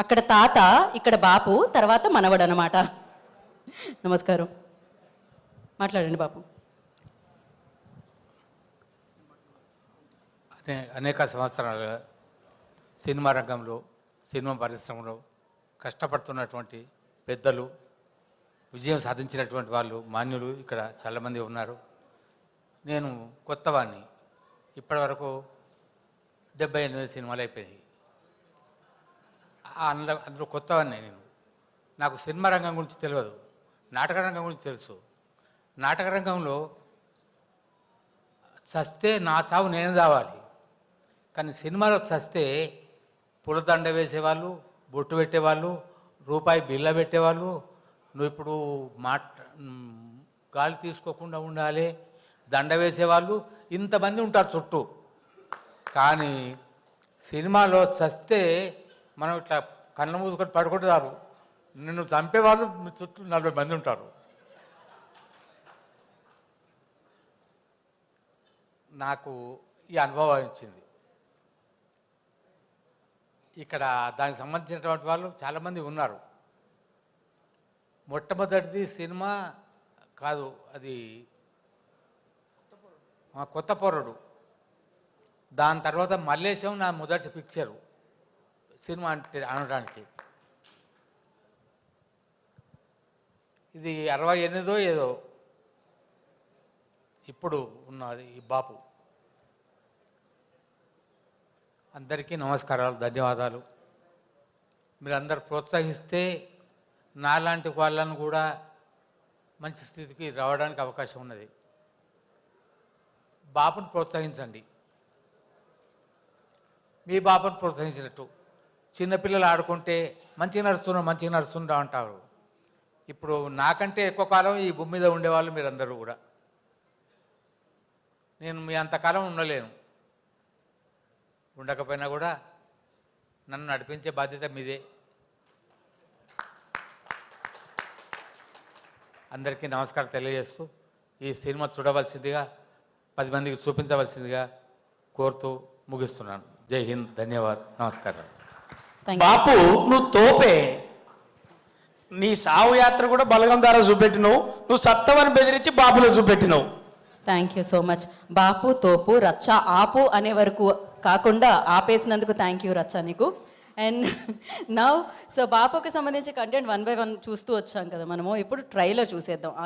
అక్కడ తాత, ఇక్కడ బాపు, తర్వాత మనవడు అన్నమాట. నమస్కారం, మాట్లాడండి బాపు. అనేక సంవత్సరాలుగా సినిమా రంగంలో, సినిమా పరిశ్రమలో కష్టపడుతున్నటువంటి పెద్దలు, విజయం సాధించినటువంటి వాళ్ళు, మాన్యులు ఇక్కడ చాలామంది ఉన్నారు. నేను కొత్తవాడిని. ఇప్పటివరకు 78 సినిమాలు అయిపోయాయి. అందులో కొత్తవాడిని నేను. నాకు సినిమా రంగం గురించి తెలియదు, నాటక రంగం గురించి తెలుసు. నాటక రంగంలో చస్తే నా చావు నేను చావాలి, కానీ సినిమాలో చస్తే పూలదండ వేసేవాళ్ళు, బొట్టు పెట్టేవాళ్ళు, రూపాయి బిల్ల పెట్టేవాళ్ళు, నువ్వు ఇప్పుడు గాలి తీసుకోకుండా ఉండాలి, దండ వేసేవాళ్ళు ఇంతమంది ఉంటారు చుట్టూ. కానీ సినిమాలో చస్తే మనం ఇట్లా కళ్ళ మూసుకొని పడుకుంటారు, నిన్ను చంపేవాళ్ళు మీ చుట్టూ 40 మంది ఉంటారు. నాకు ఈ అనుభవం ఇచ్చింది. ఇక్కడ దానికి సంబంధించినటువంటి వాళ్ళు చాలామంది ఉన్నారు. మొట్టమొదటిది సినిమా కాదు, అది కొత్త పోరడు. దాని తర్వాత మల్లేశం నా మొదటి పిక్చరు సినిమా అంటే అనడానికి. ఇది 68 ఏదో ఇప్పుడు ఉన్నది ఈ బాపు. అందరికీ నమస్కారాలు, ధన్యవాదాలు. మీరందరూ ప్రోత్సహిస్తే నాలాంటి వాళ్ళను కూడా మంచి స్థితికి రావడానికి అవకాశం ఉన్నది. బాపును ప్రోత్సహించండి, మీ బాపును ప్రోత్సహించినట్టు. చిన్నపిల్లలు ఆడుకుంటే మంచిగా నడుస్తున్నా అంటారు. ఇప్పుడు నాకంటే ఎక్కువ కాలం ఈ భూమి మీద ఉండేవాళ్ళు మీరందరూ కూడా. నేను మీ అంతకాలం ఉండలేను, ఉండకపోయినా కూడా నన్ను నడిపించే బాధ్యత మీదే. అందరికీ నమస్కారం తెలియజేస్తూ ఈ సినిమా చూడవలసిందిగా, 10 మందికి చూపించవలసిందిగా కోరుతూ ముగిస్తున్నాను. జై హింద్, ధన్యవాద్, నమస్కారం. బాపు నువ్వు తోపే. నీ సావు యాత్ర కూడా బలగం ద్వారా చూపెట్టినావు, నువ్వు సత్తవని బెదిరించి బాపులో చూపెట్టినావు. Thank you so much. బాపు, తోపు, రచ్చ, ఆపు అనే వరకు కాకుండా ఆపేసినందుకు థ్యాంక్ యూ రచ్చ నీకు. అండ్ నౌ సో బాపుకి సంబంధించి కంటెంట్ 1 by 1 చూస్తూ వచ్చాం కదా మనము. ఇప్పుడు ట్రైలర్ చూసేద్దాం. ఆ